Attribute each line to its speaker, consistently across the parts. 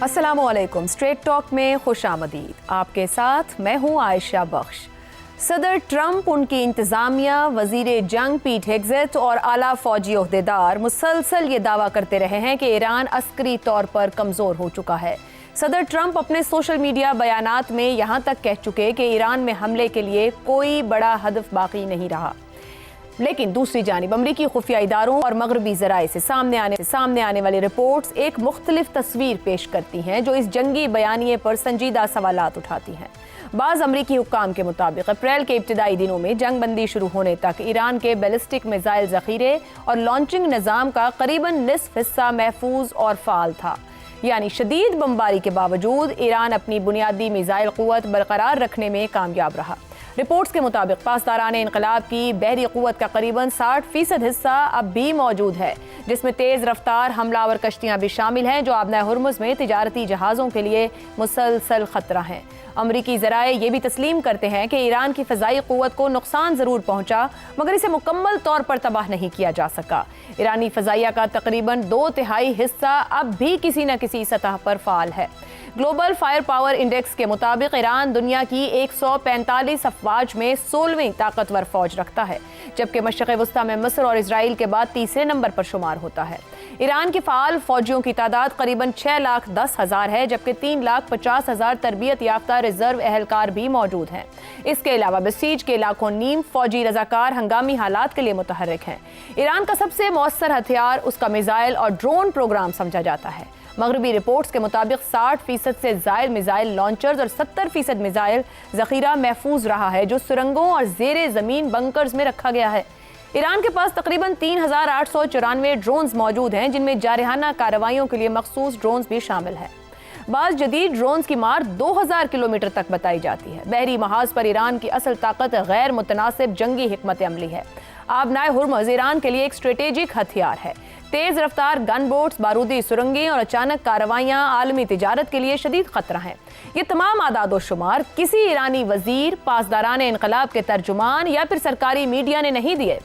Speaker 1: अस्सलामुअलैकुम। Straight talk में खुश आमदीद। आपके साथ मैं हूँ आयशा बख्श। सदर ट्रंप, उनकी इंतज़ामिया, वज़ीर जंग पीट हेग्सेट और आला फौजी ओहदेदार मुसलसल ये दावा करते रहे हैं कि ईरान अस्करी तौर पर कमज़ोर हो चुका है। सदर ट्रंप अपने सोशल मीडिया बयानात में यहाँ तक कह चुके कि ईरान में हमले के लिए कोई बड़ा हदफ बाकी नहीं रहा। लेकिन दूसरी जानिब अमरीकी खुफिया इदारों और मगरबी ज़राए से सामने आने वाली रिपोर्ट्स एक मुख्तलिफ तस्वीर पेश करती हैं जो इस जंगी बयानिए पर संजीदा सवालात उठाती हैं। बाज़ अमरीकी हुक्काम के मुताबिक अप्रैल के इब्तिदाई दिनों में जंग बंदी शुरू होने तक ईरान के बैलिस्टिक मिसाइल ज़ख़ीरे और लॉन्चिंग निज़ाम का करीबन निस्फ हिस्सा महफूज और फ़ाल था। यानी शदीद बमबारी के बावजूद ईरान अपनी बुनियादी मिसाइल क़ुव्वत बरकरार रखने में कामयाब रहा। रिपोर्ट्स के मुताबिक पासदारान इनकलाब की बहरी क़ुव्वत का करीबन 60% हिस्सा अब भी मौजूद है, जिसमें तेज़ रफ्तार हमलावर कश्तियाँ भी शामिल हैं जो आबना हुर्मुज़ में तिजारती जहाज़ों के लिए मुसलसल ख़तरा हैं। अमरीकी ज़राए ये भी तस्लीम करते हैं कि ईरान की फ़ज़ाई क़ुव्वत को नुकसान ज़रूर पहुँचा, मगर इसे मुकम्मल तौर पर तबाह नहीं किया जा सका। ईरानी फ़ज़ाइया का तकरीबन 2/3 हिस्सा अब भी किसी न किसी सतह पर फ़ाल है। ग्लोबल फायर पावर इंडेक्स के मुताबिक ईरान दुनिया की 145 अफवाज में 16वीं ताकतवर फौज रखता है, जबकि मशरिक़ वस्ता में मिस्र और इजराइल के बाद तीसरे नंबर पर शुमार होता है। ईरान की फ़ाल फौजियों की तादाद करीबन 6,10,000 है, जबकि 3,50,000 तरबियत याफ्ता रिजर्व एहलकार भी मौजूद हैं। इसके अलावा बसीज के लाखों नीम फौजी रजाकार हंगामी हालात के लिए मुतहर्रिक हैं। ईरान का सबसे मौसर हथियार उसका मिसाइल और ड्रोन प्रोग्राम समझा जाता है। मगरबी रिपोर्ट्स के मुताबिक 60% से ज़ायद मिसाइल लॉन्चर्स और 70% मिसाइल ज़ख़ीरा महफूज रहा है, जो सुरंगों और ज़ेरे ज़मीन बंकर्स में रखा गया है। ईरान के पास तकरीबन 3,894 ड्रोन्स मौजूद हैं, जिनमें जारहाना कार्रवाइयों के लिए मखसूस ड्रोन्स भी शामिल हैं। बाज़ जदीद ड्रोन्स की मार 2000 किलोमीटर तक बताई जाती है। बहरी महाज पर ईरान की असल ताकत गैर मुतनासिब जंगी हिकमत अमली है। आबनाए हुर्मुज़ ईरान के लिए एक स्ट्रेटेजिक हथियार है। तेज़ रफ्तार गन बोट्स, बारूदी सुरंगें और अचानक कार्रवाइयाँ आलमी तिजारत के लिए शदीद खतरा हैं। ये तमाम आदाद व शुमार किसी ईरानी वजीर, पासदारान इनकलाब के तर्जुमान या फिर सरकारी मीडिया ने नहीं दिए,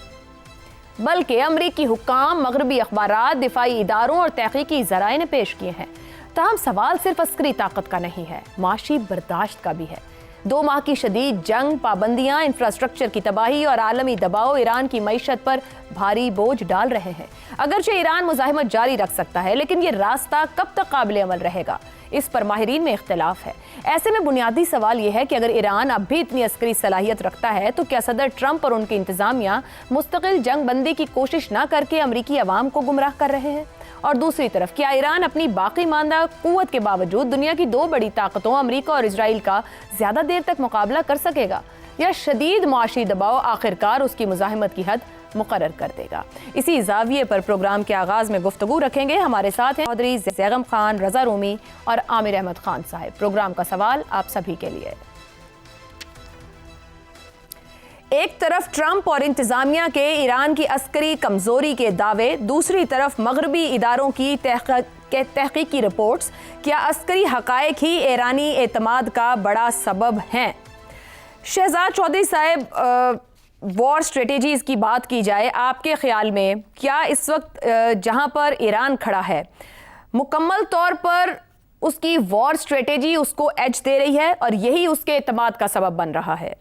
Speaker 1: बल्कि अमरीकी हुक्काम, मगरबी अखबारात, दिफाई इदारों और तहकीकी ज़राए ने पेश किए हैं। तहम सवाल सिर्फ अस्करी ताकत का नहीं है, माशी बर्दाश्त का भी है। 2 माह की शदीद जंग, पाबंदियां, इंफ्रास्ट्रक्चर की तबाही और आलमी दबाव ईरान की मईशत पर भारी बोझ डाल रहे हैं। अगरचे ईरान मुज़ाहिमत जारी रख सकता है, लेकिन ये रास्ता कब तक काबिल अमल रहेगा, इस पर माहिरीन में इख्तिलाफ है। ऐसे में बुनियादी सवाल यह है कि अगर ईरान अब भी इतनी अस्करी सलाहियत रखता है, तो क्या सदर ट्रंप और उनकी इंतज़ामिया मुस्तकिल जंग बंदी की कोशिश न करके अमरीकी अवाम को गुमराह कर रहे हैं? और दूसरी तरफ क्या ईरान अपनी बाकी मानदा कुव्वत के बावजूद दुनिया की 2 बड़ी ताकतों अमरीका और इजराइल का ज़्यादा देर तक मुकाबला कर सकेगा, या शदीद मुआशी दबाव आखिरकार उसकी मुज़ाहिमत की हद मुकर्रर कर देगा? इसी ज़ाविये पर प्रोग्राम के आगाज़ में गुफ्तगू रखेंगे। हमारे साथ हैं चौधरी ज़ैगम खान, रज़ा रूमी और आमिर अहमद खान साहब। प्रोग्राम का सवाल आप सभी के लिए। एक तरफ ट्रंप और इंतज़ामिया के ईरान की अस्करी कमज़ोरी के दावे, दूसरी तरफ मगरबी इदारों की तहकीकी रिपोर्ट्स। क्या अस्करी हक़ाइक़ ही ईरानी एतमाद का बड़ा सबब हैं? शहजाद चौधरी साहब, वॉर स्ट्रेटेजीज़ की बात की जाए, आपके ख्याल में क्या इस वक्त जहां पर ईरान खड़ा है, मुकम्मल तौर पर उसकी वॉर स्ट्रेटेजी उसको एज दे रही है और यही उसके एतमाद का सबब बन रहा है?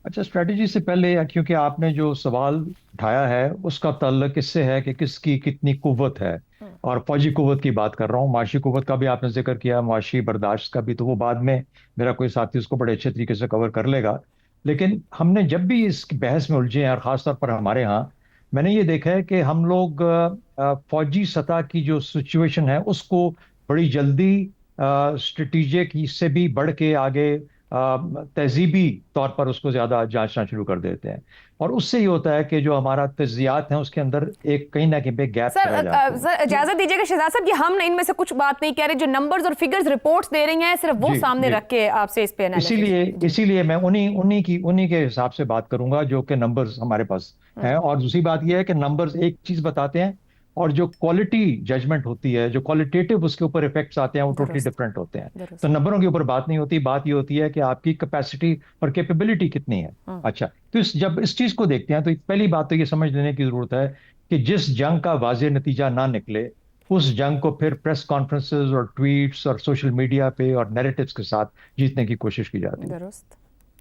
Speaker 2: अच्छा, स्ट्रेटजी से पहले, क्योंकि आपने जो सवाल उठाया है उसका ताल्लुक इससे है कि किसकी कितनी कुव्वत है, और फौजी कुव्वत की बात कर रहा हूँ। माशी कुव्वत का भी आपने जिक्र किया, माशी बर्दाश्त का भी, तो वो बाद में मेरा कोई साथी उसको बड़े अच्छे तरीके से कवर कर लेगा। लेकिन हमने जब भी इस बहस में उलझे हैं, और ख़ासतौर पर हमारे यहाँ, मैंने ये देखा है कि हम लोग फौजी सतह की जो सिचुएशन है उसको बड़ी जल्दी स्ट्रेटेजिक से भी बढ़ के आगे तहजीबी तौर पर उसको ज़्यादा जांचना शुरू कर देते हैं, और उससे ये होता है कि जो हमारा तज्जियात हैं उसके अंदर एक कहीं ना कहीं पे गैप रह जाता है।
Speaker 1: सर, इजाज़त दीजिएगा शहजाद साहब, ये हम इनमें से कुछ बात नहीं कह रहे, जो नंबर्स और फिगर्स रिपोर्ट्स दे रही हैं सिर्फ वो सामने रख के आपसे इस पे
Speaker 2: इसीलिए मैं उन्हीं के हिसाब से बात करूंगा जो कि नंबर्स हमारे पास हैं। और दूसरी बात यह है कि नंबर्स एक चीज़ बताते हैं, और जो क्वालिटी जजमेंट होती है, जो क्वालिटेटिव उसके ऊपर इफेक्ट्स आते हैं, वो टोटली डिफरेंट होते हैं। तो नंबरों के ऊपर बात नहीं होती, बात ये होती है कि आपकी कैपेसिटी और कैपेबिलिटी कितनी है। अच्छा, तो जब इस चीज को देखते हैं तो पहली बात तो ये समझ लेने की जरूरत है कि जिस जंग का वाज़ेह नतीजा ना निकले, उस जंग को फिर प्रेस कॉन्फ्रेंसेस और ट्वीट्स और सोशल मीडिया पे और नैरेटिव्स के साथ जीतने की कोशिश की जाती है।
Speaker 1: दुरुस्त।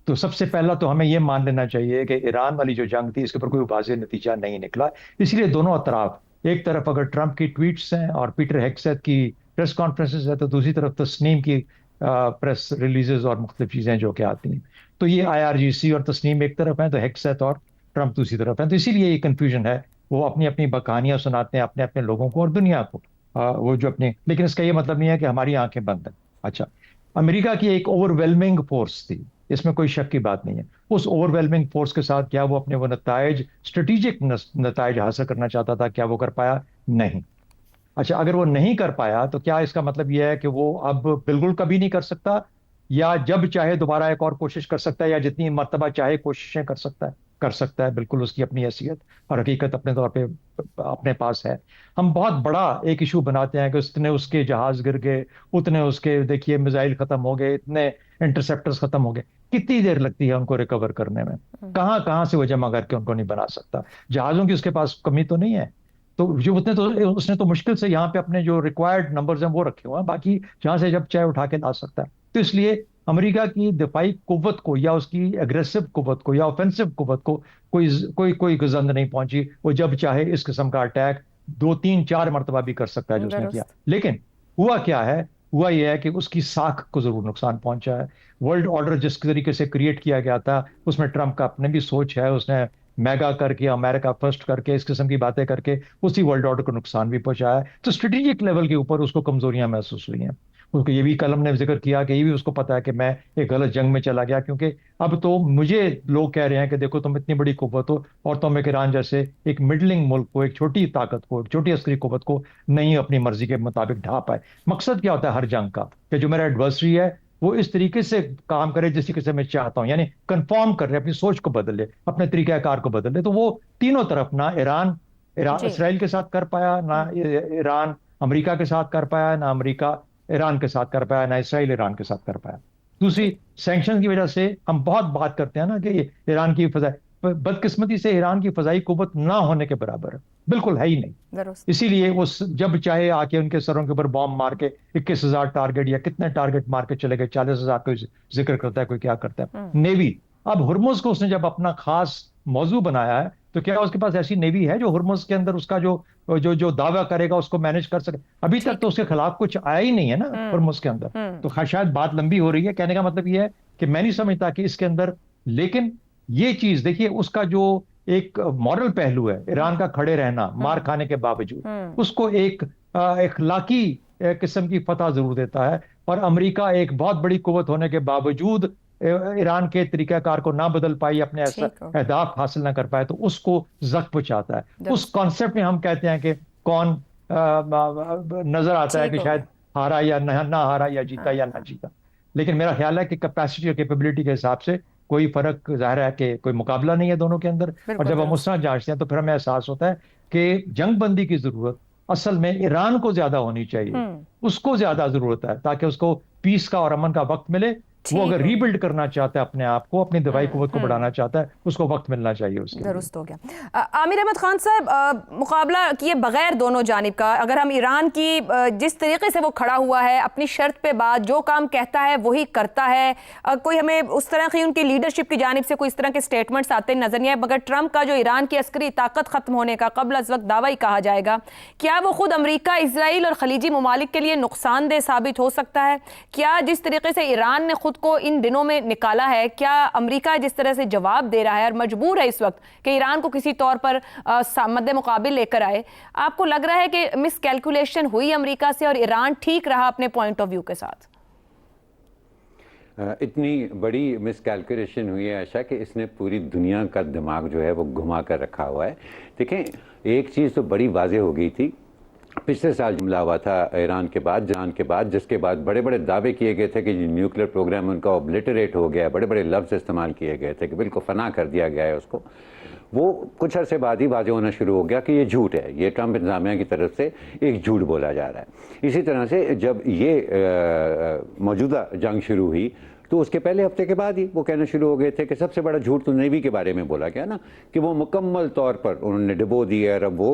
Speaker 2: तो सबसे पहला तो हमें यह मान लेना चाहिए कि ईरान वाली जो जंग थी इसके ऊपर कोई वाज़ेह नतीजा नहीं निकला। इसलिए दोनों तरफ, एक तरफ अगर ट्रंप की ट्वीट्स हैं और पीटर हेग्सेथ की प्रेस कॉन्फ्रेंसेस है, तो दूसरी तरफ तस्नीम की प्रेस रिलीजेस और मुख्तलिफ चीज़ें जो कि आती हैं। तो ये IRGC और तस्नीम एक तरफ है, तो हेग्सेथ और ट्रंप दूसरी तरफ है। तो इसीलिए ये कन्फ्यूजन है। वो अपनी अपनी कहानियां सुनाते हैं अपने अपने लोगों को और दुनिया को। वो जो अपने, लेकिन इसका ये मतलब नहीं है कि हमारी आंखें बंद हैं। अच्छा, अमेरिका की एक ओवरवेलमिंग फोर्स थी, इसमें कोई शक की बात नहीं है। उस ओवरवेलमिंग फोर्स के साथ क्या वो अपने वो नतायज, स्ट्रेटेजिक नतायज हासिल करना चाहता था? क्या वो कर पाया? नहीं। अच्छा, अगर वो नहीं कर पाया तो क्या इसका मतलब यह है कि वो अब बिल्कुल कभी नहीं कर सकता, या जब चाहे दोबारा एक और कोशिश कर सकता है, या जितनी मर्तबा चाहे कोशिशें कर सकता है? कर सकता है, बिल्कुल उसकी अपनी हैसियत और हकीकत अपने तौर पे अपने पास है। हम बहुत बड़ा एक इशू बनाते हैं कि उसने, उसके जहाज गिर गए, उतने उसके देखिए मिसाइल खत्म हो गए, इतने इंटरसेप्टर्स खत्म हो गए। कितनी देर लगती है उनको रिकवर करने में? कहाँ कहाँ से वो जमा करके उनको नहीं बना सकता? जहाजों की उसके पास कमी तो नहीं है। तो जो उसने तो मुश्किल से यहाँ पे अपने जो रिक्वायर्ड नंबर्स हैं वो रखे हुए हैं, बाकी जहां से जब चाहे उठा के ला सकता है। तो इसलिए अमेरिका की दिफाई कुव्वत को, या उसकी एग्रेसिव कुव्वत को, या ऑफेंसिव कुव्वत को कोई कोई कोई गजंद नहीं पहुंची। वो जब चाहे इस किस्म का अटैक 2 3 4 मरतबा भी कर सकता है, जो उसने किया।
Speaker 1: दुरुस्त।
Speaker 2: लेकिन हुआ क्या है? हुआ यह है कि उसकी साख को जरूर नुकसान पहुंचा है। वर्ल्ड ऑर्डर जिस तरीके से क्रिएट किया गया था, उसमें ट्रंप का अपने भी सोच है। उसने मेगा करके, अमेरिका फर्स्ट करके, इस किस्म की बातें करके उसी वर्ल्ड ऑर्डर को नुकसान भी पहुंचाया है। तो स्ट्रेटेजिक लेवल के ऊपर उसको कमजोरियां महसूस हुई हैं। उसको ये भी कलम ने जिक्र किया कि ये भी उसको पता है कि मैं एक गलत जंग में चला गया, क्योंकि अब तो मुझे लोग कह रहे हैं कि देखो तुम इतनी बड़ी कुव्वत हो और तुम एक ईरान जैसे एक मिडलिंग मुल्क को, एक छोटी ताकत को, एक छोटी अस्करी कुव्वत को नहीं अपनी मर्जी के मुताबिक ढा पाए। मकसद क्या होता है हर जंग का? कि जो मेरा एडवर्सरी है वो इस तरीके से काम करे जिस तरीके से मैं चाहता हूं, यानी कंफर्म कर रहे, अपनी सोच को बदल ले, अपने तरीकाकार को बदल ले। तो वो तीनों तरफ, ना ईरान ईरान
Speaker 1: जी।
Speaker 2: इसराइल के साथ कर पाया, ना ईरान अमेरिका के साथ कर पाया, ना अमेरिका ईरान के साथ कर पाया, ना इसराइल ईरान के साथ कर पाया। दूसरी,
Speaker 1: ठीक।
Speaker 2: सैंक्शन की वजह से हम बहुत बात करते हैं ना कि ये ईरान की फजाई, बदकिस्मती से ईरान की फजाई कुव्वत ना होने के बराबर है, बिल्कुल है ही नहीं।
Speaker 1: दुरुस्त।
Speaker 2: इसीलिए वो जब चाहे आके उनके सरों के ऊपर बॉम्ब मार के 21,000 टारगेट या कितने टारगेट मार के चले गए, 40,000 कोई जिक्र करता है, कोई क्या करता है। नेवी, अब हुर्मुज को उसने जब अपना खास मौजू बनाया है, तो क्या उसके पास ऐसी नेवी है जो हुर्मुज के अंदर उसका जो जो जो दावा करेगा उसको मैनेज कर सके? अभी तक
Speaker 1: ठीक।
Speaker 2: तो उसके खिलाफ कुछ आया ही नहीं है ना हुर्मुज के अंदर।
Speaker 1: हम्म।
Speaker 2: तो शायद बात लंबी हो रही है। कहने का मतलब ये है कि मैं नहीं समझता कि इसके अंदर, लेकिन ये चीज देखिए, उसका जो एक मॉरल पहलू है, ईरान का खड़े रहना मार खाने के बावजूद, उसको एक इखलाकी किस्म की फतह जरूर देता है। और अमेरिका एक बहुत बड़ी कुव्वत होने के बावजूद ईरान के तरीकाकार को ना बदल पाई, अपने
Speaker 1: ठीक हो।
Speaker 2: अहदाफ हासिल ना कर पाए, तो उसको जख्म पहुंचाता है। उस
Speaker 1: दुरुस्त।
Speaker 2: कॉन्सेप्ट में हम कहते हैं कि कौन नजर आता है
Speaker 1: ठीक
Speaker 2: कि
Speaker 1: हो
Speaker 2: शायद
Speaker 1: गया।
Speaker 2: हारा या ना हारा, या जीता
Speaker 1: हाँ
Speaker 2: या ना
Speaker 1: हाँ।
Speaker 2: जीता। लेकिन मेरा ख्याल है कि कैपेसिटी और कैपेबिलिटी के हिसाब से कोई फर्क, जाहिर है कि कोई मुकाबला नहीं है दोनों के अंदर। और
Speaker 1: बिल्कुल
Speaker 2: जब हम उस
Speaker 1: दुरुस्त।
Speaker 2: तरह जांचते हैं तो फिर हमें एहसास होता है कि जंग बंदी की जरूरत असल में ईरान को ज्यादा होनी चाहिए।
Speaker 1: हम्म।
Speaker 2: उसको ज्यादा जरूरत है ताकि उसको पीस का और अमन का वक्त मिले। वो
Speaker 1: ठीक
Speaker 2: अगर
Speaker 1: हो गया।
Speaker 2: रीबिल्ड करना चाहता है अपने आप को, अपनी दवाई कुव्वत को
Speaker 1: हम्म।
Speaker 2: बढ़ाना चाहता है, उसको वक्त मिलना चाहिए उसके लिए।
Speaker 1: दुरुस्त हो गया। आमिर अहमद खान साहब, मुकाबला किए बगैर दोनों जानिब का, अगर हम ईरान की जिस तरीके से वो खड़ा हुआ है, अपनी शर्त पे बात, जो काम कहता है वही करता है, कोई हमें उस तरह की उनकी लीडरशिप की जानिब से कोई इस तरह के स्टेटमेंट्स आते नजर नहीं आए। मगर ट्रंप का जो ईरान की अस्करी ताकत खत्म होने का कबल अज वक्त दावा ही कहा जाएगा, क्या वो खुद अमरीका, इसराइल और खलीजी ममालिक के लिए नुकसानदेह साबित हो सकता है? क्या जिस तरीके से ईरान ने खुद को इन दिनों में निकाला है, क्या अमेरिका जिस तरह से जवाब दे रहा है और मजबूर है इस वक्त कि ईरान को किसी तौर पर मद्दे मुकाबिल लेकर आए, आपको लग रहा है कि मिस कैलकुलेशन हुई अमेरिका से और ईरान ठीक रहा अपने पॉइंट ऑफ व्यू के साथ?
Speaker 3: इतनी बड़ी मिस कैलकुलेशन हुई है आशा कि इसने पूरी दुनिया का दिमाग जो है वो घुमा कर रखा हुआ है। देखें, एक चीज़ तो बड़ी वाज़ेह हो गई थी, पिछले साल जुमला हुआ था ईरान के बाद, जिसके बाद बड़े बड़े दावे किए गए थे कि न्यूक्लियर प्रोग्राम उनका ऑब्लिटरेट हो गया, बड़े बड़े लफ्ज़ इस्तेमाल किए गए थे कि बिल्कुल फना कर दिया गया है उसको। वो कुछ अरसे बाद ही वाज़ेह होना शुरू हो गया कि ये झूठ है, ये ट्रंप इंतज़ामिया की तरफ से एक झूठ बोला जा रहा है। इसी तरह से जब ये मौजूदा जंग शुरू हुई तो उसके पहले हफ्ते के बाद ही वो कहना शुरू हो गए थे कि सबसे बड़ा झूठ तो नेवी के बारे में बोला गया ना, कि वो मुकम्मल तौर पर उन्होंने डुबो दी है, अब वो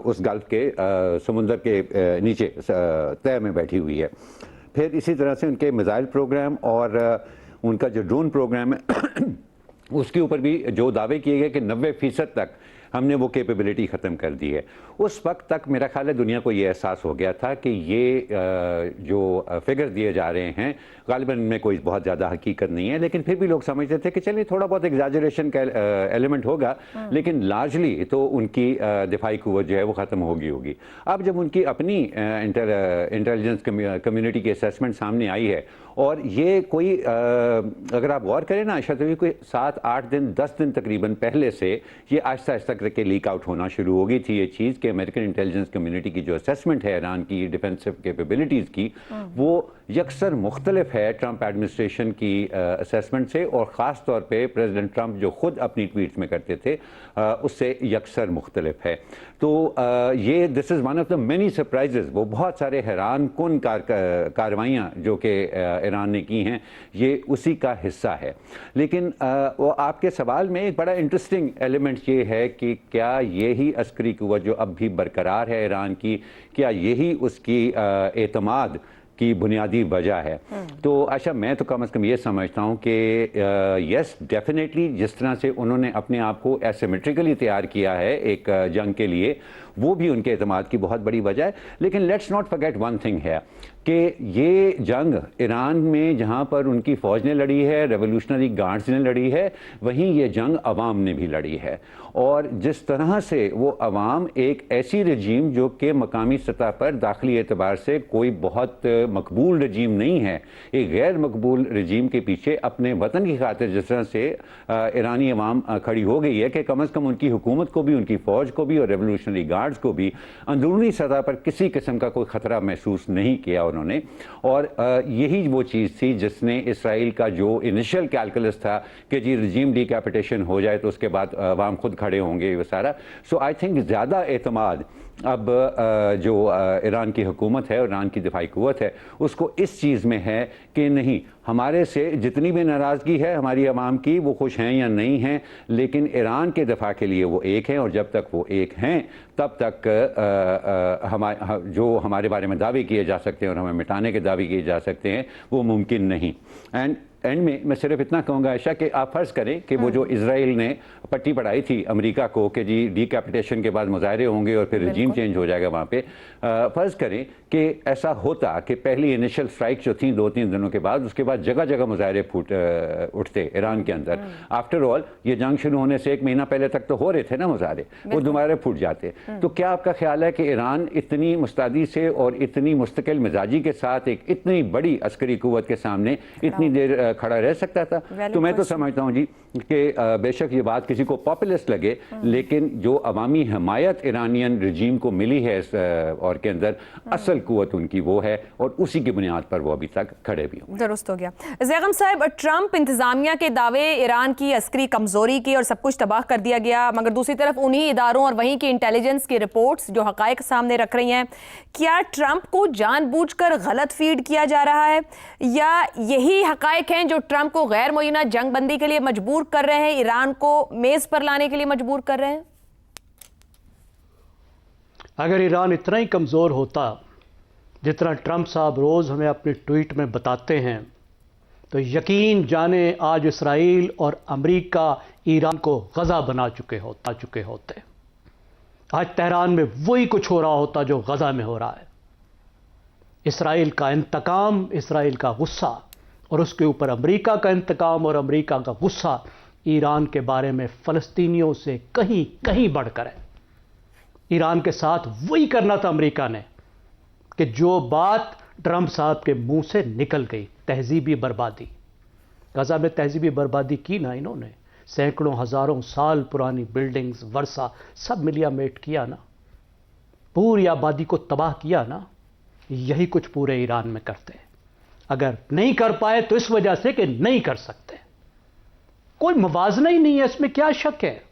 Speaker 3: उस गल्फ के समुंदर के नीचे तय में बैठी हुई है। फिर इसी तरह से उनके मिसाइल प्रोग्राम और उनका जो ड्रोन प्रोग्राम है उसके ऊपर भी जो दावे किए गए कि 90% तक हमने वो कैपेबिलिटी ख़त्म कर दी है। उस वक्त तक मेरा ख्याल है दुनिया को ये एहसास हो गया था कि ये जो फिगर दिए जा रहे हैं गालिबन में कोई बहुत ज़्यादा हकीकत नहीं है, लेकिन फिर भी लोग समझते थे कि चलिए थोड़ा बहुत एग्जैजरेशन का एलिमेंट होगा, लेकिन लार्जली तो उनकी दिफाई कुव्वत जो है वो ख़त्म होगी। अब जब उनकी अपनी इंटेलिजेंस कम्युनिटी की असेसमेंट सामने आई है, और ये कोई अगर आप गौर करें ना शायद कोई 7-8 दिन 10 दिन तकरीबन पहले से ये आहिस्ता आहिस्ता करके लीक आउट होना शुरू हो गई थी ये चीज़ कि अमेरिकन इंटेलिजेंस कम्युनिटी की जो असेसमेंट है ईरान की डिफेंसिव कैपेबिलिटीज़ की, वो यकसर मुख्तलिफ है ट्रंप एडमिनिस्ट्रेशन की असेसमेंट से, और ख़ास तौर पे प्रेसिडेंट ट्रंप जो खुद अपनी ट्वीट्स में करते थे उससे यकसर मुख्तलिफ है। तो ये this is one of the many surprises, वो बहुत सारे हैरान कुन कार्रवाइयाँ जो कि ईरान ने की हैं ये उसी का हिस्सा है। लेकिन वो आपके सवाल में एक बड़ा इंटरेस्टिंग एलिमेंट ये है कि क्या यही अस्करी कुव्वत जो अब भी बरकरार है ईरान की, क्या यही उसकी एतमाद की बुनियादी वजह है? तो अच्छा, मैं तो कम से कम ये समझता हूँ कि यस डेफिनेटली जिस तरह से उन्होंने अपने आप को एसिमेट्रिकली तैयार किया है एक जंग के लिए, वो भी उनके एतमाद की बहुत बड़ी वजह है। लेकिन let's not forget one thing है कि ये जंग ईरान में जहाँ पर उनकी फ़ौज ने लड़ी है, रेवोल्यूशनरी गार्ड्स ने लड़ी है, वहीं ये जंग अवाम ने भी लड़ी है। और जिस तरह से वो अवाम एक ऐसी रजीम जो कि मकामी सतह पर दाखिली एतबार से कोई बहुत मकबूल रजीम नहीं है, एक गैर मकबूल रजीम के पीछे अपने वतन की खातिर जिस तरह से ईरानी अवाम खड़ी हो गई है कि कम अज़ कम उनकी हुकूमत को भी, उनकी फ़ौज को भी और रेवोल्यूशनरी गार्ड्स को भी अंदरूनी सतह पर किसी किस्म का कोई ख़तरा महसूस नहीं किया उन्होंने। और यही वो चीज़ थी जिसने इसराइल का जो इनिशियल कैलकुलस था कि जी रजीम डिकैपिटेशन हो जाए तो उसके बाद अवाम खुद खड़े होंगे, वो सारा। सो आई थिंक ज़्यादा एतमाद अब जो ईरान की हुकूमत है और ईरान की दिफाई कुव्वत है उसको इस चीज़ में है कि नहीं, हमारे से जितनी भी नाराज़गी है हमारी अवाम की, वो खुश हैं या नहीं हैं, लेकिन ईरान के दफ़ा के लिए वो एक हैं, और जब तक वो एक हैं तब तक जो हमारे बारे में दावे किए जा सकते हैं और हमें मिटाने के दावे किए जा सकते हैं वो मुमकिन नहीं। एंड में मैं सिर्फ इतना कहूँगा आयशा कि आप फ़र्ज़ करें कि वो जो इजराइल ने पट्टी पढ़ाई थी अमेरिका को कि जी डिकैपिटेशन के बाद मुजाहरे होंगे और फिर रजीम चेंज हो जाएगा वहाँ पे, फ़र्ज़ करें कि ऐसा होता कि पहली इनिशियल स्ट्राइक जो थी 2-3 दिनों के बाद, उसके बाद जगह जगह मुजाहरे उठते ईरान के अंदर। आफ्टर ऑल ये जंग शुरू होने से 1 महीना पहले तक तो हो रहे थे ना मुजाहरे, वो दोबारा फूट जाते। तो क्या आपका ख्याल है कि ईरान इतनी मुस्तैदी से और इतनी मुस्तकिल मिजाजी के साथ एक इतनी बड़ी अस्करी कुव्वत के सामने इतनी देर खड़ा रह सकता था? तो मैं तो समझता हूँ जी कि बेशक ये बात किसी को पॉपुलिस्ट लगे, लेकिन जो अवामी हमायत ईरानियन रजीम को मिली है इस और के अंदर, असल कुव्वत उनकी वो है, और उसी की बुनियाद पर वो अभी तक खड़े भी हों।
Speaker 1: दुरुस्त हो गया। ज़ैगम साहब, ट्रंप इंतजामिया के दावे ईरान की अस्करी कमजोरी की और सब कुछ तबाह कर दिया गया, मगर दूसरी तरफ उन्हीं इदारों और वहीं की इंटेलिजेंस की रिपोर्ट्स जो हकायक सामने रख रही हैं, क्या ट्रंप को जानबूझकर गलत फीड किया जा रहा है, या यही हकायक हैं जो ट्रंप को गैर मुय्यना जंग बंदी के लिए मजबूर कर रहे हैं, ईरान को मेज पर लाने के लिए मजबूर कर रहे हैं?
Speaker 4: अगर ईरान इतना ही कमज़ोर होता जितना ट्रंप साहब रोज़ हमें अपने ट्वीट में बताते हैं, तो यकीन जाने आज इसराइल और अमेरिका ईरान को गज़ा बना चुके होते। आज तेहरान में वही कुछ हो रहा होता जो गज़ा में हो रहा है। इसराइल का इंतकाम, इसराइल का गुस्सा, और उसके ऊपर अमेरिका का इंतकाम और अमेरिका का गुस्सा ईरान के बारे में फ़लस्तीनियों से कहीं कहीं बढ़कर है। ईरान के साथ वही करना था अमेरिका ने कि जो बात ट्रंप साहब के मुंह से निकल गई, तहजीबी बर्बादी। गज़ा में तहजीबी बर्बादी की ना इन्होंने, सैकड़ों हज़ारों साल पुरानी बिल्डिंग्स, वर्षा सब मिलियामेट किया ना, पूरी आबादी को तबाह किया ना। यही कुछ पूरे ईरान में करते हैं। अगर नहीं कर पाए तो इस वजह से कि नहीं कर सकते, कोई मुवाजना ही नहीं है, इसमें क्या शक है।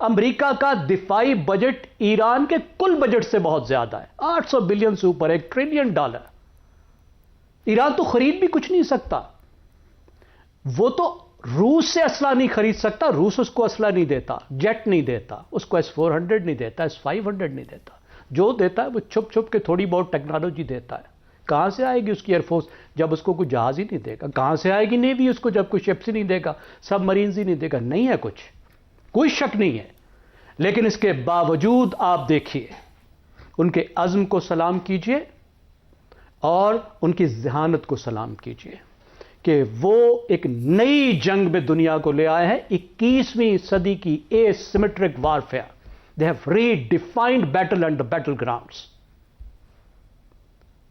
Speaker 4: अमेरिका का दिफाई बजट ईरान के कुल बजट से बहुत ज्यादा है, 800 बिलियन से ऊपर, $1 ट्रिलियन। ईरान तो खरीद भी कुछ नहीं सकता। वो तो रूस से असला नहीं खरीद सकता, रूस उसको असला नहीं देता, जेट नहीं देता, उसको S-400 नहीं देता, S-500 नहीं देता। जो देता है वो छुप छुप के थोड़ी बहुत टेक्नोलॉजी देता है। कहाँ से आएगी उसकी एयरफोर्स जब उसको कोई जहाज ही नहीं देगा? कहाँ से आएगी नेवी उसको जब कोई शिप्स ही नहीं देगा, सब मरीन्स ही नहीं देगा? नहीं है कुछ, कोई शक नहीं है। लेकिन इसके बावजूद आप देखिए, उनके अज़्म को सलाम कीजिए और उनकी ज़हानत को सलाम कीजिए कि वो एक नई जंग में दुनिया को ले आए हैं, 21वीं सदी की asymmetric warfare. They have redefined battle and the battle grounds.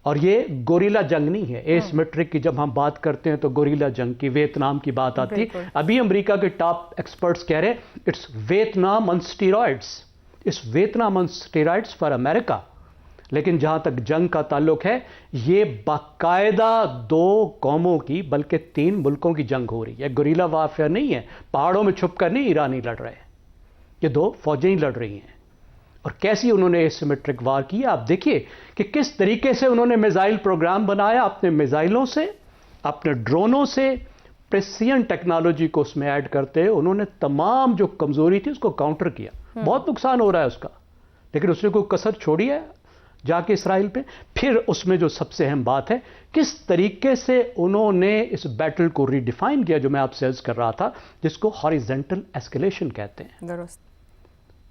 Speaker 4: और ये गोरिल्ला जंग नहीं है। एसिमेट्रिक की जब हम बात करते हैं तो गोरिल्ला जंग की, वियतनाम की बात आती है। अभी अमेरिका के टॉप एक्सपर्ट्स कह रहे हैं it's Vietnam on steroids, it's Vietnam on steroids for America. लेकिन जहां तक जंग का ताल्लुक है, ये बाकायदा 2 कौमों की बल्कि 3 मुल्कों की जंग हो रही है। गोरिल्ला वारफेयर नहीं है, पहाड़ों में छुपकर नहीं ईरानी लड़ रहे हैं, ये 2 फौजें ही लड़ रही हैं। और कैसी उन्होंने एसिमेट्रिक वार की, आप देखिए कि किस तरीके से उन्होंने मिसाइल प्रोग्राम बनाया, अपने मिसाइलों से, अपने ड्रोनों से, प्रेसिजन टेक्नोलॉजी को उसमें ऐड करते उन्होंने तमाम जो कमजोरी थी उसको काउंटर किया। बहुत नुकसान हो रहा है उसका, लेकिन उसने कोई कसर छोड़ी है जाके इसराइल पे? फिर उसमें जो सबसे अहम बात है, किस तरीके से उन्होंने इस बैटल को रीडिफाइन किया, जो मैं आपसे अर्ज कर रहा था, जिसको हॉरिजेंटल एस्केलेशन कहते हैं।
Speaker 1: दुरुस्त।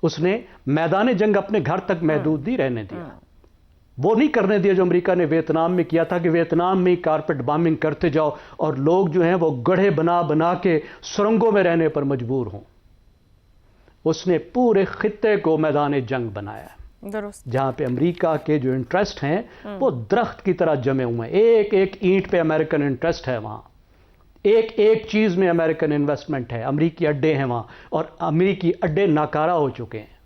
Speaker 4: उसने मैदान जंग अपने घर तक महदूद नहीं रहने दिया। वो नहीं करने दिया जो अमेरिका ने वियतनाम में किया था कि वियतनाम में कारपेट बॉम्बिंग करते जाओ और लोग जो हैं वो गढ़े बना बना के सुरंगों में रहने पर मजबूर हों। उसने पूरे खित्ते को मैदान जंग बनाया, जहां पे अमेरिका के जो इंटरेस्ट हैं वो दरख्त की तरह जमे हुए हैं। एक एक ईंट पे अमेरिकन इंटरेस्ट है वहां, एक एक चीज में अमेरिकन इन्वेस्टमेंट है, अमेरिकी अड्डे हैं वहां, और अमेरिकी अड्डे नाकारा हो चुके हैं।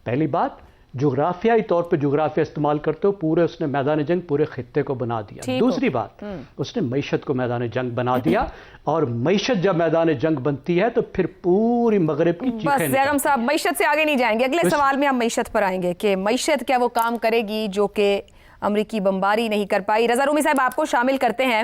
Speaker 4: पहली बात, जोग्राफियाई तौर पे जोग्राफिया इस्तेमाल करते हो, पूरे उसने मैदान जंग पूरे खित्ते को बना दिया। दूसरी बात, उसने मईशत को मैदान जंग बना दिया, और मईशत जब मैदान जंग बनती है तो फिर पूरी मगरिब की चीखें।
Speaker 1: बस जैगम साहब, मईशत से आगे नहीं जाएंगे, अगले सवाल में हम मईशत पर आएंगे कि मईशत क्या वो काम करेगी जो कि अमरीकी बमबारी नहीं कर पाई। रज़ा रूमी साहब, आपको शामिल करते हैं।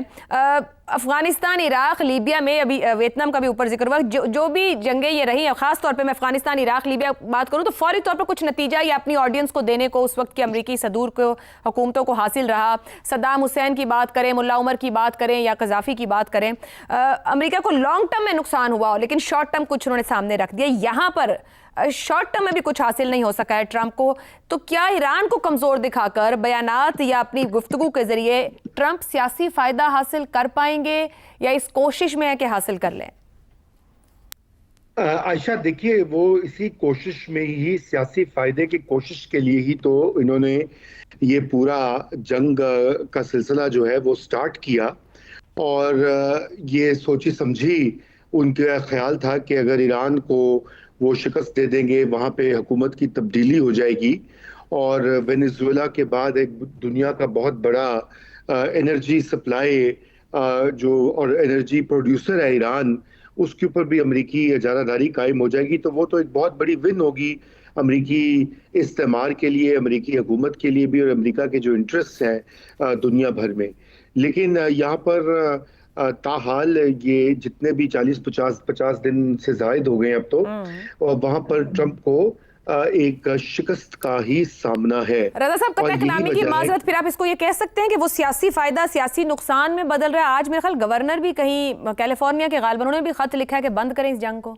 Speaker 1: अफगानिस्तान, इराक, लीबिया में, अभी वियतनाम का भी ऊपर जिक्र हुआ, जो भी जंगें ये रही हैं, खास तौर पे मैं अफगानिस्तान, इराक, लीबिया बात करूं तो फौरी तौर पर कुछ नतीजा या अपनी ऑडियंस को देने को उस वक्त की अमरीकी सदूर को, हुकूमतों को हासिल रहा। सद्दाम हुसैन की बात करें, मुल्ला उमर की बात करें या कज़ाफ़ी की बात करें, अमरीका को लॉन्ग टर्म में नुकसान हुआ हो, लेकिन शॉर्ट टर्म कुछ उन्होंने सामने रख दिया। यहाँ पर शॉर्ट टर्म में भी कुछ हासिल नहीं हो सका है ट्रंप को, तो क्या ईरान को कमजोर दिखाकर बयानात या अपनी गुफ्तगू के जरिए ट्रंप सियासी फायदा हासिल कर पाएंगे या इस कोशिश में है कि हासिल कर लें?
Speaker 5: आयशा, देखिए, वो इसी कोशिश में ही, सियासी फायदे की कोशिश के लिए ही तो इन्होंने ये पूरा जंग का सिलसिला जो है वो स्टार्ट किया, और ये सोची समझी उनका ख्याल था कि अगर ईरान को वो शिकस्त दे देंगे, वहाँ पे हुकूमत की तब्दीली हो जाएगी, और वेनेजुएला के बाद एक दुनिया का बहुत बड़ा एनर्जी सप्लाई जो और एनर्जी प्रोड्यूसर है ईरान, उसके ऊपर भी अमरीकी इजारादारी कायम हो जाएगी। तो वो तो एक बहुत बड़ी विन होगी अमरीकी इस्तेमार के लिए, अमरीकी हुकूमत के लिए भी, और अमरीका के जो इंटरेस्ट हैं दुनिया भर में। लेकिन यहाँ पर ताहाल ये जितने भी 40-50 दिन से जायद हो गए अब तो, और वहां पर ट्रंप को एक शिकस्त का ही सामना है।
Speaker 1: रज़ा साहब, कतई कलामी की माजरत, फिर आप इसको ये कह सकते हैं कि वो सियासी फायदा सियासी नुकसान में बदल रहा है। आज मेरे ख्याल गवर्नर भी कहीं कैलिफोर्निया के गालिबन, उन्होंने भी खत लिखा है कि बंद करें इस जंग को।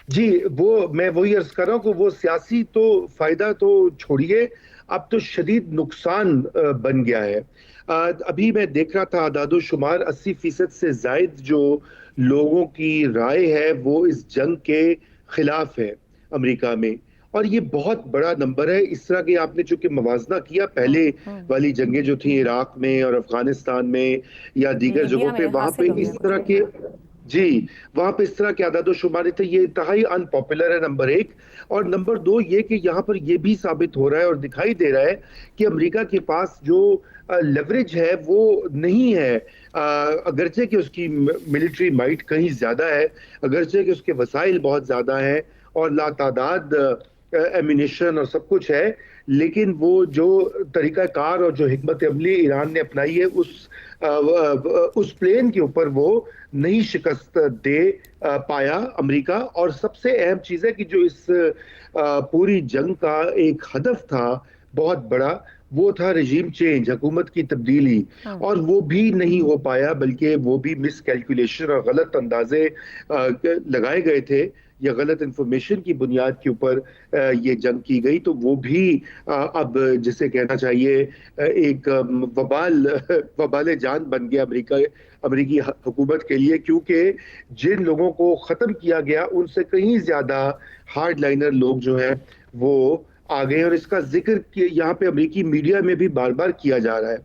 Speaker 5: जी, वो मैं वही अर्ज कर रहा हूँ कि वो सियासी तो फायदा तो छोड़िए, अब तो शदीद नुकसान बन गया है। अभी मैं देख रहा था आदादो शुमार, 80% से जायद जो लोगों की राय है वो इस जंग के खिलाफ है अमेरिका में, और ये बहुत बड़ा नंबर है। इस तरह के आपने चूंकि मवाजना किया पहले वाली जंगें जो थी इराक में और अफगानिस्तान में या दीगर जगहों पे, वहां पे इस तरह के वहां पे इस तरह के आदादो शुमारी थे। ये इंतहाई अनपॉपुलर है, नंबर 1। और नंबर 2 ये कि यहाँ पर ये भी साबित हो रहा है और दिखाई दे रहा है कि अमेरिका के पास जो लेवरेज है वो नहीं है, अगरचे कि उसकी मिलिट्री माइट कहीं ज्यादा है, अगरचे कि उसके वसाइल बहुत ज्यादा है और लातादाद एम्यूनिशन और सब कुछ है, लेकिन वो जो तरीकाकार और जो हिकमत अमली ईरान ने अपनाई है उस प्लेन के ऊपर वो नहीं शिकस्त दे पाया अमेरिका। और सबसे अहम चीज है कि जो इस पूरी जंग का एक हदफ था बहुत बड़ा, वो था रजीम चेंज, हुकूमत की तब्दीली, और वो भी नहीं हो पाया, बल्कि वो भी मिस कैलकुलेशन और गलत अंदाजे लगाए गए थे या गलत इंफॉर्मेशन की बुनियाद के ऊपर ये जंग की गई। तो वो भी अब जिसे कहना चाहिए एक वबाल जान बन गया अमेरिकी हुकूमत के लिए, क्योंकि जिन लोगों को ख़त्म किया गया उनसे कहीं ज़्यादा हार्ड लाइनर लोग जो हैं वो आ गए, और इसका जिक्र यहाँ पे अमेरिकी मीडिया में भी बार बार किया जा रहा है।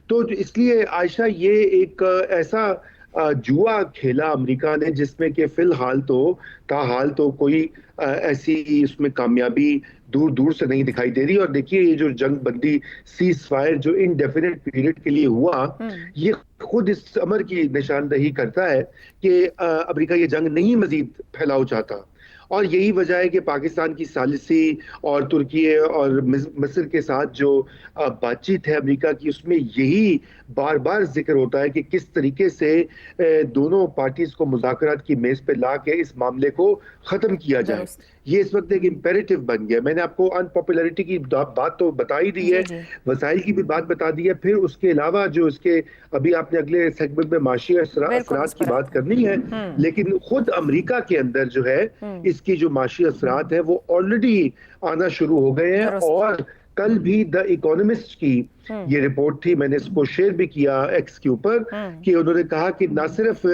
Speaker 5: तो इसलिए आयशा ये एक ऐसा जुआ खेला अमेरिका ने जिसमें कि फिलहाल तो कोई ऐसी इसमें कामयाबी दूर दूर से नहीं दिखाई दे रही। और देखिए ये जो जंग बंदी सीज फायर जो इनडेफिनेट पीरियड के लिए हुआ, ये खुद इस अमर की निशानदही करता है कि अमेरिका ये जंग नहीं मजीद फैलाव चाहता। और यही वजह है कि पाकिस्तान की सालिसी और तुर्की और मिस्र के साथ जो बातचीत है अमेरिका की, उसमें यही बार बार जिक्र होता है कि किस तरीके से दोनों पार्टीज को मुज़ाकरात की मेज पे ला के इस मामले को ख़त्म किया जाए। ये इस वक्त एक इम्पेरेटिव बन गया। मैंने आपको अनपॉपुलैरिटी की बात तो बता ही दी है, वसाइल की भी बात बता दी है, फिर उसके अलावा जो इसके अभी आपने अगले सेगमेंट में माशी असरात की बात करनी है, लेकिन खुद अमेरिका के अंदर जो है इसकी जो माशी असरात है वो ऑलरेडी आना शुरू हो गए हैं। और कल भी द इकोनॉमिस्ट की ये रिपोर्ट थी, मैंने इसको शेयर भी किया एक्स के ऊपर, कि उन्होंने कहा कि ना सिर्फ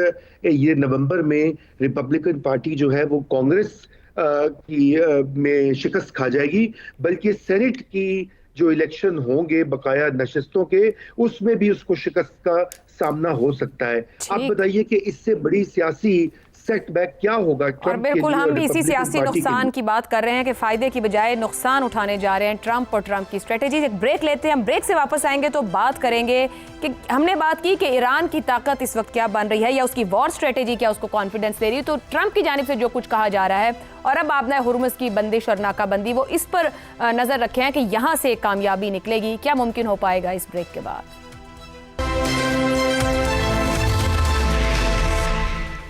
Speaker 5: ये नवंबर में रिपब्लिकन पार्टी जो है वो कांग्रेस में शिकस्त खा जाएगी, बल्कि सेनेट की जो इलेक्शन होंगे बकाया नशस्तों के, उसमें भी उसको शिकस्त का सामना हो सकता है। आप बताइए कि इससे बड़ी सियासी सेटबैक क्या होगा?
Speaker 1: और बिल्कुल हम भी इसी सियासी नुकसान की बात कर रहे हैं कि फायदे की बजाय नुकसान उठाने जा रहे हैं ट्रंप और ट्रंप की स्ट्रेटेजी। एक ब्रेक लेते हैं, हम ब्रेक से वापस आएंगे तो बात करेंगे कि हमने बात की कि ईरान की ताकत इस वक्त क्या बन रही है या उसकी वॉर स्ट्रेटेजी क्या उसको कॉन्फिडेंस दे रही है। तो ट्रंप की जानिब से जो कुछ कहा जा रहा है और अब आपने हुर्मुज़ की बंदिश और नाकाबंदी, वो इस पर नजर रखे हैं कि यहाँ से कामयाबी निकलेगी। क्या मुमकिन हो पाएगा इस ब्रेक के बाद?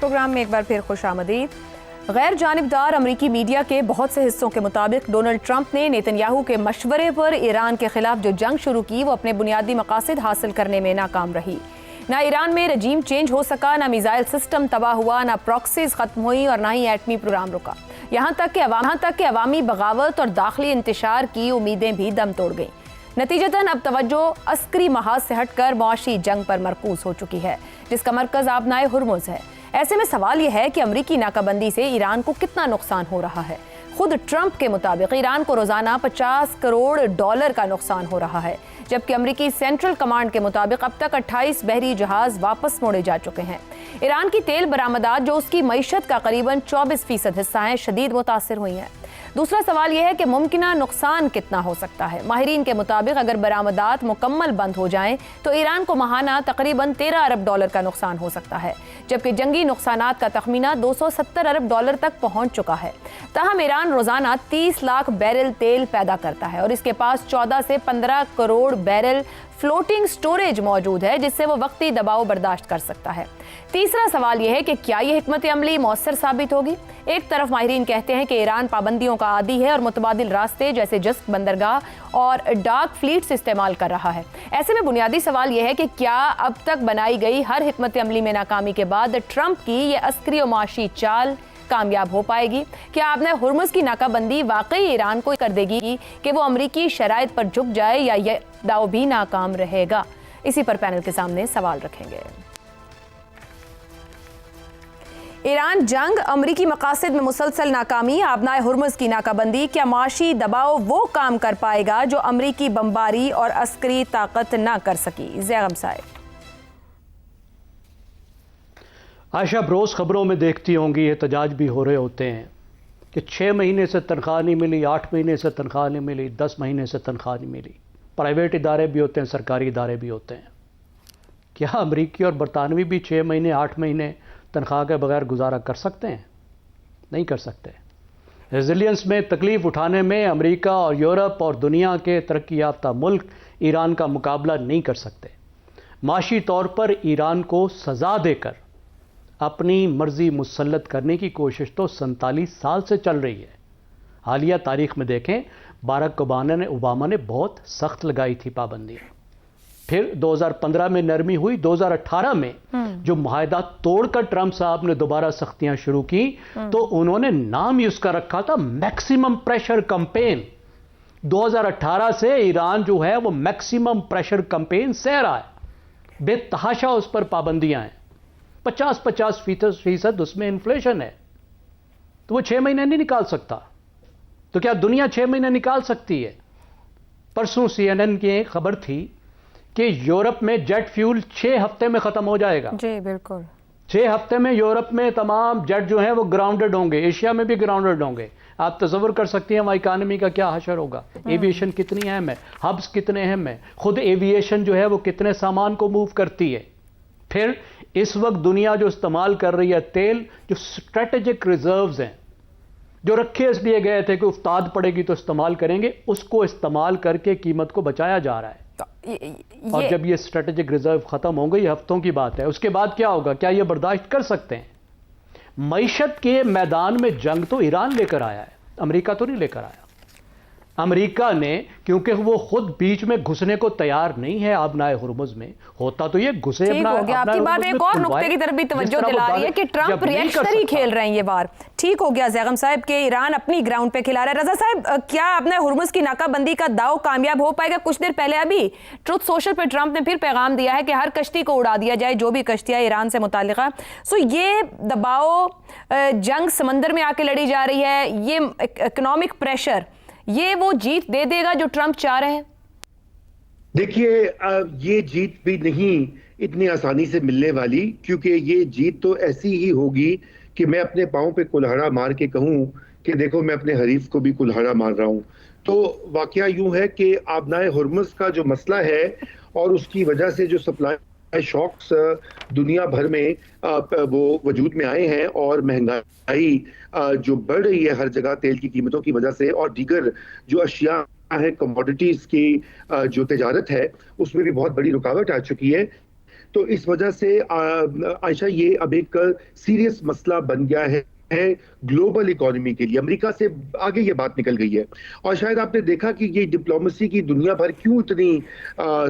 Speaker 1: प्रोग्राम में एक बार फिर खुशामदीद। गैर जानिबदार अमरीकी मीडिया के बहुत से हिस्सों के मुताबिक डोनाल्ड ट्रंप ने नेतन्याहू के मशवरे पर ईरान के खिलाफ जो जंग शुरू की वो अपने बुनियादी मकासद हासिल करने में नाकाम रही। ना ईरान में रजीम चेंज हो सका, ना मिसाइल सिस्टम तबाह हुआ, ना प्रॉक्सीज खत्म हुई और ना ही एटमी प्रोग्राम रुका। यहाँ तक कि अवामी बगावत और दाखिली इंतशार की उम्मीदें भी दम तोड़ गईं। नतीजतन अब तवज्जो अस्करी महाज से हटकर मुआशी जंग पर मरकूज हो चुकी है, जिसका मरकज आबनाए हुर्मुज़ है। ऐसे में सवाल यह है कि अमरीकी नाकाबंदी से ईरान को कितना नुकसान हो रहा है। खुद ट्रंप के मुताबिक ईरान को रोजाना $50 करोड़ का नुकसान हो रहा है, जबकि अमरीकी सेंट्रल कमांड के मुताबिक अब तक 28 बहरी जहाज वापस मोड़े जा चुके हैं। ईरान की तेल बरामदात, जो उसकी मईशत का करीबन 24% हिस्सा है, शदीद मुतासिर हुई हैं। दूसरा सवाल यह है कि मुमकिना नुकसान कितना हो सकता है। माहिरीन के मुताबिक अगर बरामदात मुकम्मल बंद हो जाएं तो ईरान को माहाना तकरीबन $13 अरब का नुकसान हो सकता है, जबकि जंगी नुकसानात का तखमीना $270 अरब तक पहुंच चुका है। ताहम ईरान रोजाना 30 लाख बैरल तेल पैदा करता है और इसके पास 14 से 15 करोड़ बैरल फ्लोटिंग स्टोरेज मौजूद है, जिससे वो वक्ती दबाव बर्दाश्त कर सकता है। तीसरा सवाल यह है कि क्या यह हिकमत अमली मौसर साबित होगी। एक तरफ माहिरीन कहते हैं कि ईरान पाबंदियों का आदी है और मुतबादिल रास्ते जैसे जस्क बंदरगाह और डार्क फ्लीट्स इस्तेमाल कर रहा है। ऐसे में बुनियादी सवाल यह है कि क्या अब तक बनाई गई हर हिकमत अमली में नाकामी के बाद ट्रंप की यह अस्करी और माशी चाल कामयाब हो पाएगी? क्या आपने हुर्मुज़ की नाकाबंदी वाकई ईरान को कर देगी कि वो अमरीकी शराइत पर झुक जाए, या यह दाव भी नाकाम रहेगा? इसी पर पैनल के सामने सवाल रखेंगे। ईरान जंग, अमरीकी मकासद में मुसलसल नाकामी, आबनाए हुर्मुज़ की नाकाबंदी, क्या माशी दबाव वो काम कर पाएगा जो अमरीकी बमबारी और अस्करी ताकत ना कर सकी? ज़ैगम साहब।
Speaker 4: आयशा, रोज़ ख़बरों में देखती होंगी एहतजाज भी हो रहे होते हैं कि 6 महीने से तनख्वाह नहीं मिली, 8 महीने से तनख्वाह नहीं मिली, 10 महीने से तनख्वाह नहीं मिली। प्राइवेट इदारे भी होते हैं, सरकारी इदारे भी होते हैं। क्या अमरीकी और बरतानवी भी 6 महीने 8 महीने तनख्वाह के बगैर गुजारा कर सकते हैं? नहीं कर सकते। रेजिलियंस में तकलीफ उठाने में अमेरिका और यूरोप और दुनिया के तरक्की याफ्ता मुल्क ईरान का मुकाबला नहीं कर सकते। माशी तौर पर ईरान को सज़ा देकर अपनी मर्जी मुसल्लत करने की कोशिश तो 47 साल से चल रही है। हालिया तारीख में देखें, बाराक ओबामा ने बहुत सख्त लगाई थी पाबंदियां, फिर 2015 में नरमी हुई, 2018 में जो मुआहदा तोड़कर ट्रंप साहब ने दोबारा सख्तियां शुरू की तो उन्होंने नाम ही उसका रखा था मैक्सिमम प्रेशर कैंपेन। 2018 से ईरान जो है वो मैक्सिमम प्रेशर कैंपेन सह रहा है, बेतहाशा उस पर पाबंदियां हैं, 50-50% उसमें इन्फ्लेशन है, तो वो 6 महीने नहीं निकाल सकता। तो क्या दुनिया 6 महीने निकाल सकती है? परसों CNN की एक खबर थी कि यूरोप में जेट फ्यूल 6 हफ्ते में खत्म हो जाएगा।
Speaker 1: जी बिल्कुल,
Speaker 4: 6 हफ्ते में यूरोप में तमाम जेट जो हैं वो ग्राउंडेड होंगे, एशिया में भी ग्राउंडेड होंगे। आप तसव्वुर कर सकती हैं वहाँ इकानमी का क्या हशर होगा। एविएशन कितनी अहम है, हब्स कितने अहम है, खुद एविएशन जो है वो कितने सामान को मूव करती है। फिर इस वक्त दुनिया जो इस्तेमाल कर रही है तेल, जो स्ट्रेटेजिक रिजर्व्स हैं जो रखे इसलिए गए थे कि उफ्ताद पड़ेगी तो इस्तेमाल करेंगे, उसको इस्तेमाल करके कीमत को बचाया जा रहा है। और जब ये स्ट्रेटेजिक रिजर्व खत्म होंगे, ये हफ्तों की बात है, उसके बाद क्या होगा? क्या ये बर्दाश्त कर सकते हैं? मईशत के मैदान में जंग तो ईरान लेकर आया है, अमेरिका तो नहीं लेकर आया। अमेरिका ने, क्योंकि वो खुद बीच में घुसने को तैयार नहीं है आबनाए हुर्मुज में, होता तो ये घुसे।
Speaker 1: ठीक हो गया, आपकी बात एक और नुक्ते की तरफ भी तवज्जो दिला रही है कि ट्रंप रिएक्शनरी खेल रहे हैं ये बार। ठीक हो गया ज़ैगम साहब के ईरान अपनी ग्राउंड पे खिला रहा है। रजा साहब, क्या अपने हुर्मुज की नाकाबंदी का दाव कामयाब हो पाएगा? कुछ देर पहले अभी ट्रुथ सोशल पे ट्रंप ने फिर पैगाम दिया है कि हर कश्ती को उड़ा दिया जाए जो भी कश्तियां ईरान से मुताल्लिका। सो ये दबाव, जंग समंदर में आके लड़ी जा रही है, ये इकोनॉमिक प्रेशर, ये वो जीत दे देगा जो ट्रंप चाह रहे हैं?
Speaker 5: देखिए, ये जीत भी नहीं इतनी आसानी से मिलने वाली, क्योंकि ये जीत तो ऐसी ही होगी कि मैं अपने पाँव पे कुल्हाड़ा मार के कहूं कि देखो मैं अपने हरीफ को भी कुल्हाड़ा मार रहा हूं। तो वाकया यूं है कि आबनाए हुर्मुज का जो मसला है और उसकी वजह से जो सप्लाई शॉक्स दुनिया भर में वो वजूद में आए हैं और महंगाई जो बढ़ रही है हर जगह तेल की कीमतों की वजह से, और दीगर जो अशिया है, कमोडिटीज की जो तजारत है, उसमें भी बहुत बड़ी रुकावट आ चुकी है। तो इस वजह से आयशा, ये अब एक सीरियस मसला बन गया है ग्लोबल इकोनॉमी के लिए। अमेरिका से आगे ये बात निकल गई है, और शायद आपने देखा कि ये डिप्लोमेसी की दुनिया भर क्यों इतनी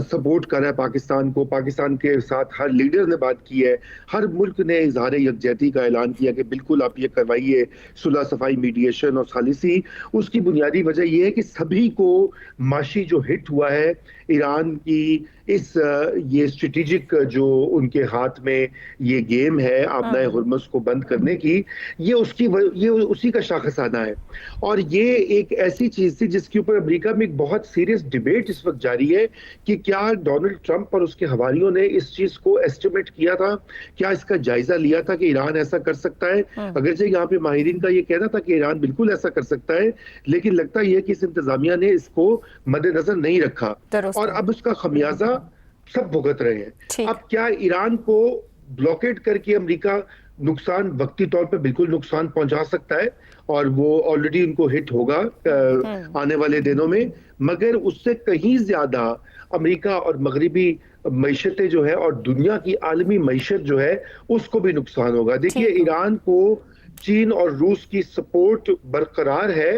Speaker 5: सपोर्ट कर रहा है पाकिस्तान को। पाकिस्तान के साथ हर लीडर ने बात की है, हर मुल्क ने इजहार यकजहती का ऐलान किया कि बिल्कुल आप ये करवाइए सुलह सफाई, मीडिएशन और सालिसी। उसकी बुनियादी वजह यह है कि सभी को माशी जो हिट हुआ है ईरान की इस ये स्ट्रेटेजिक जो उनके हाथ में ये गेम है आबनाए हुर्मुज को बंद करने की, ये उसी का शाखसाना है। और ये एक ऐसी चीज थी जिसके ऊपर अमेरिका में एक बहुत सीरियस डिबेट इस वक्त जारी है कि क्या डोनाल्ड ट्रंप और उसके हवारियों ने इस चीज को एस्टिमेट किया था, क्या इसका जायजा लिया था कि ईरान ऐसा कर सकता है। अगरचे यहाँ पे माहिरीन का ये कहना था कि ईरान बिल्कुल ऐसा कर सकता है, लेकिन लगता यह है कि इस इंतजामिया ने इसको मद्देनजर नहीं रखा और अब उसका खमियाजा सब भुगत रहे हैं। अब क्या ईरान को ब्लॉकेट करके अमेरिका नुकसान, वक्ती तौर पे बिल्कुल नुकसान पहुंचा सकता है और वो ऑलरेडी उनको हिट होगा आने वाले दिनों में, मगर उससे कहीं ज्यादा अमेरिका और मगरिबी मईशतें जो है और दुनिया की आलमी मईशत जो है उसको भी नुकसान होगा। देखिए, ईरान को चीन और रूस की सपोर्ट बरकरार है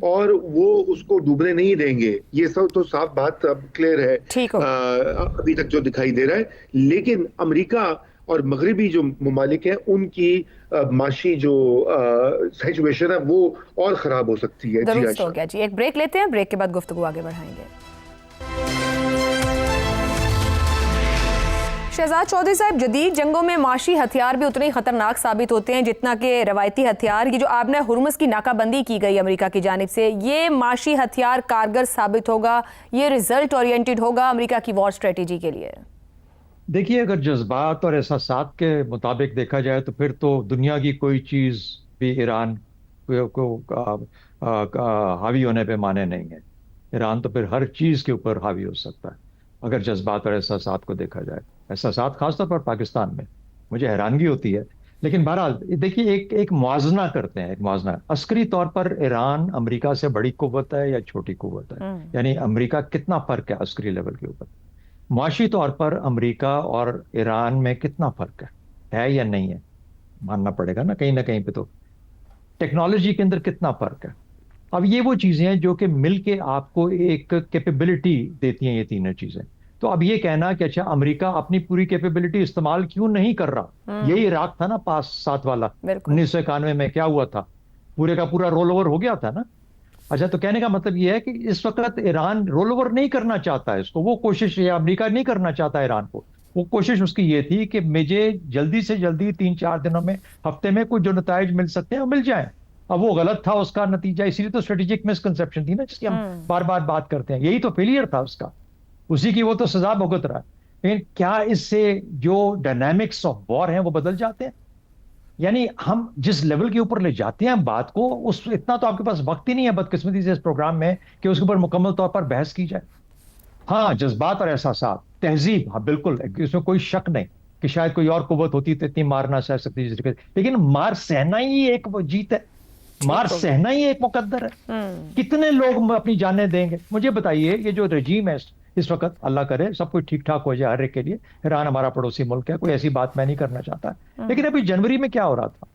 Speaker 5: और वो उसको डूबने नहीं देंगे, ये सब तो साफ बात अब क्लियर है अभी तक जो दिखाई दे रहा है। लेकिन अमेरिका और मगरिबी जो ममालिक हैं उनकी माशी जो सिचुएशन है वो और खराब हो सकती है।
Speaker 1: दुरुस्त हो गया जी। एक ब्रेक लेते हैं, ब्रेक के बाद गुफ्तगू आगे बढ़ाएंगे। शहजाद चौधरी साहब, जदीद जंगों में माशी हथियार भी उतने ही खतरनाक साबित होते हैं जितना कि रवायती हथियार। ये जो आबनाए हुर्मुज की नाकाबंदी की गई अमेरिका की जानिब से, ये माशी हथियार कारगर साबित होगा, ये रिजल्ट ओरिएंटेड होगा अमेरिका की वॉर स्ट्रेटेजी के लिए?
Speaker 2: देखिए, अगर जज्बात और एहसासात के मुताबिक देखा जाए तो फिर तो दुनिया की कोई चीज़ भी ईरान को हावी होने पे माने नहीं है। ईरान तो फिर हर चीज़ के ऊपर हावी हो सकता है अगर जज्बात और एहसासात को देखा जाए। एहसासात खासतौर पर पाकिस्तान में मुझे हैरानगी होती है लेकिन बहरहाल देखिए, एक मुआवजा करते हैं, एक मुआवजा। अस्करी तौर पर ईरान अमेरिका से बड़ी कुव्वत है या छोटी कुव्वत है? यानी अमेरिका कितना फर्क है अस्करी लेवल के ऊपर? मुआशी तौर पर अमेरिका और ईरान में कितना फर्क है या नहीं है? मानना पड़ेगा ना कहीं पे तो। टेक्नोलॉजी के अंदर कितना फर्क है? अब ये वो चीजें हैं जो कि मिलके आपको एक कैपेबिलिटी देती हैं, ये तीनों चीजें। तो अब ये कहना कि अच्छा अमेरिका अपनी पूरी कैपेबिलिटी इस्तेमाल क्यों नहीं कर रहा, यही इराक था ना 5-7 वाला 1991 में क्या हुआ था, पूरे का पूरा रोल ओवर हो गया था ना। अच्छा, तो कहने का मतलब ये है कि इस वक्त ईरान रोल ओवर नहीं करना चाहता है इसको, वो कोशिश, या अमेरिका नहीं करना चाहता ईरान को, वो कोशिश उसकी ये थी कि मुझे जल्दी से जल्दी 3-4 दिनों में, हफ्ते में कुछ जो नताइज मिल सकते हैं वो मिल जाए। अब वो गलत था उसका नतीजा, इसीलिए तो स्ट्रेटेजिक मिसकंसेप्शन थी ना, जिसकी हम बार बार बात करते हैं, यही तो फेलियर था उसका, उसी की वो तो सजा भुगत रहा है। लेकिन क्या इससे जो डायनामिक्स ऑफ वॉर हैं वो बदल जाते हैं? यानी हम जिस लेवल के ऊपर ले जाते हैं बात को, उस इतना तो आपके पास वक्त ही नहीं है बदकिस्मती से इस प्रोग्राम में कि उसके ऊपर मुकम्मल तौर पर बहस की जाए। हाँ, जज्बात और एहसासात, तहजीब, हाँ बिल्कुल, इसमें कोई शक नहीं कि शायद कोई और कुव्वत होती तो इतनी मार ना सह सकती जिस तरीके से, लेकिन मार सहना ही एक जीत है, मार सहना ही एक मुकद्दर है। कितने लोग अपनी जानें देंगे? मुझे बताइए, ये जो रजीम है इस वक्त, अल्लाह करे सब कुछ ठीक ठाक हो जाए हर एक के लिए, ईरान हमारा पड़ोसी मुल्क है, कोई ऐसी बात मैं नहीं करना चाहता, लेकिन अभी जनवरी में क्या हो रहा था,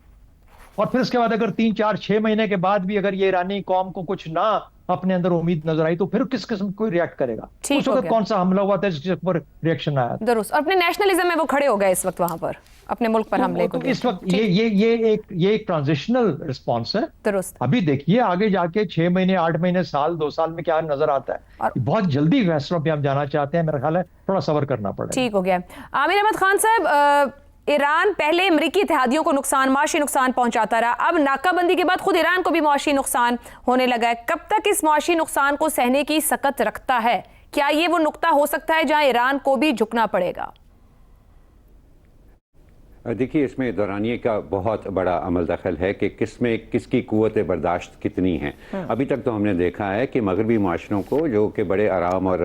Speaker 2: और फिर उसके बाद अगर 3-4-6 महीने के बाद भी अगर ये ईरानी कौम को कुछ ना अपने अंदर उम्मीद नजर आई, तो फिर किस किस्म कोई रिएक्ट करेगा? उस वक्त कौन सा हमला हुआ था जिसके ऊपर रिएक्शन आया?
Speaker 1: दुरुस्त, अपने नेशनलिज्म में वो खड़े हो गए इस वक्त वहां पर, अपने मुल्क पर हमले को।
Speaker 2: इस वक्त ये एक ट्रांजिशनल रिस्पॉन्स है।
Speaker 1: दुरुस्त।
Speaker 2: अभी देखिए आगे जाके 6 महीने, 8 महीने, साल, 2 साल में क्या नजर आता है। बहुत जल्दी फैसलों पे हम जाना चाहते हैं, मेरा ख्याल है थोड़ा सब्र करना पड़ेगा।
Speaker 1: ठीक हो गया। आमिर अहमद खान साहब, ईरान पहले अमरीकी इत्तेहादियों को माशी नुकसान पहुंचाता रहा, अब नाकाबंदी के बाद खुद ईरान को भी माशी नुकसान होने लगा है। कब तक इस माशी नुकसान को सहने की सकत रखता है? क्या ये वो नुक्ता हो सकता है जहां ईरान को भी झुकना पड़ेगा?
Speaker 3: देखिए, इसमें दौरानिए का बहुत बड़ा अमल दखल है कि किसकी कुव्वत बर्दाश्त कितनी है। अभी तक तो हमने देखा है कि मगरबी माशरों को, जो कि बड़े आराम और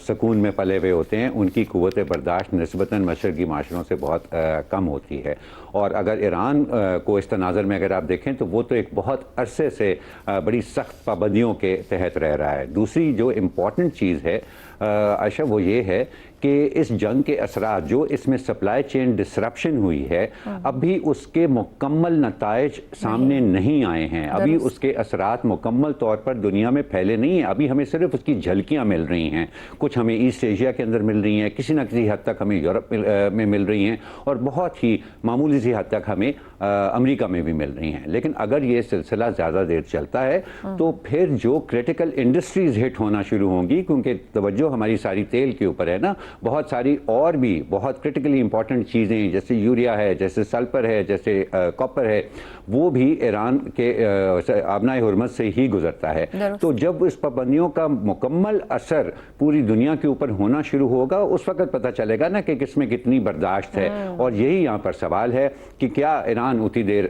Speaker 3: सुकून में पले हुए होते हैं, उनकी कुव्वत बर्दाश्त निस्बतन मशरकी माशरों से बहुत कम होती है। और अगर ईरान को इस तनाज़र में अगर आप देखें तो वो तो एक बहुत अरसे से बड़ी सख्त पाबंदियों के तहत रह रहा है। दूसरी जो इम्पॉर्टेंट चीज़ है आयशा, वो ये है कि इस जंग के असरात, जो इसमें सप्लाई चेन डिसरप्शन हुई है, अभी उसके मुकम्मल नताइज सामने नहीं आए हैं। अभी उसके असरात मुकम्मल तौर पर दुनिया में फैले नहीं हैं। अभी हमें सिर्फ उसकी झलकियाँ मिल रही हैं। कुछ हमें ईस्ट एशिया के अंदर मिल रही हैं, किसी न किसी हद तक हमें यूरोप में मिल रही हैं, और बहुत ही मामूली सी हद तक हमें अमेरिका में भी मिल रही हैं। लेकिन अगर ये सिलसिला ज़्यादा देर चलता है तो फिर जो क्रिटिकल इंडस्ट्रीज़ हिट होना शुरू होंगी, क्योंकि तवज्जो हमारी सारी तेल के ऊपर है ना, बहुत सारी और भी बहुत क्रिटिकली इंपॉर्टेंट चीज़ें जैसे यूरिया है, जैसे सल्फर है, जैसे कॉपर है, वो भी ईरान के आबनाए हुर्मत से ही गुजरता है। तो जब इस पाबंदियों का मुकम्मल असर पूरी दुनिया के ऊपर होना शुरू होगा, उस वक्त पता चलेगा ना कि किसमें कितनी बर्दाश्त है। और यही यहाँ पर सवाल है कि क्या ईरान उतनी देर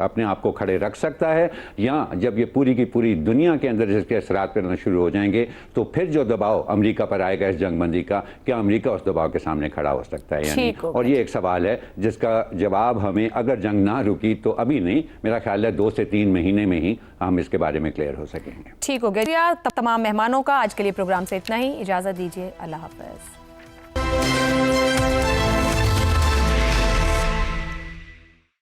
Speaker 3: अपने आप को खड़े रख सकता है, या जब ये पूरी की पूरी दुनिया के अंदर इसके असरात पड़ना शुरू हो जाएंगे तो फिर जो दबाव अमेरिका पर आएगा इस जंगबंदी का, क्या अमेरिका उस दबाव के सामने खड़ा हो सकता है या नहीं? और ये एक सवाल है जिसका जवाब हमें, अगर जंग ना रुकी तो अभी नहीं, मेरा ख्याल है 2 से 3 महीने में ही हम इसके बारे में क्लियर हो सकेंगे।
Speaker 1: ठीक हो गया। तमाम मेहमानों का आज के लिए प्रोग्राम से इतना ही, इजाजत दीजिए, अल्लाह हाफ़िज़।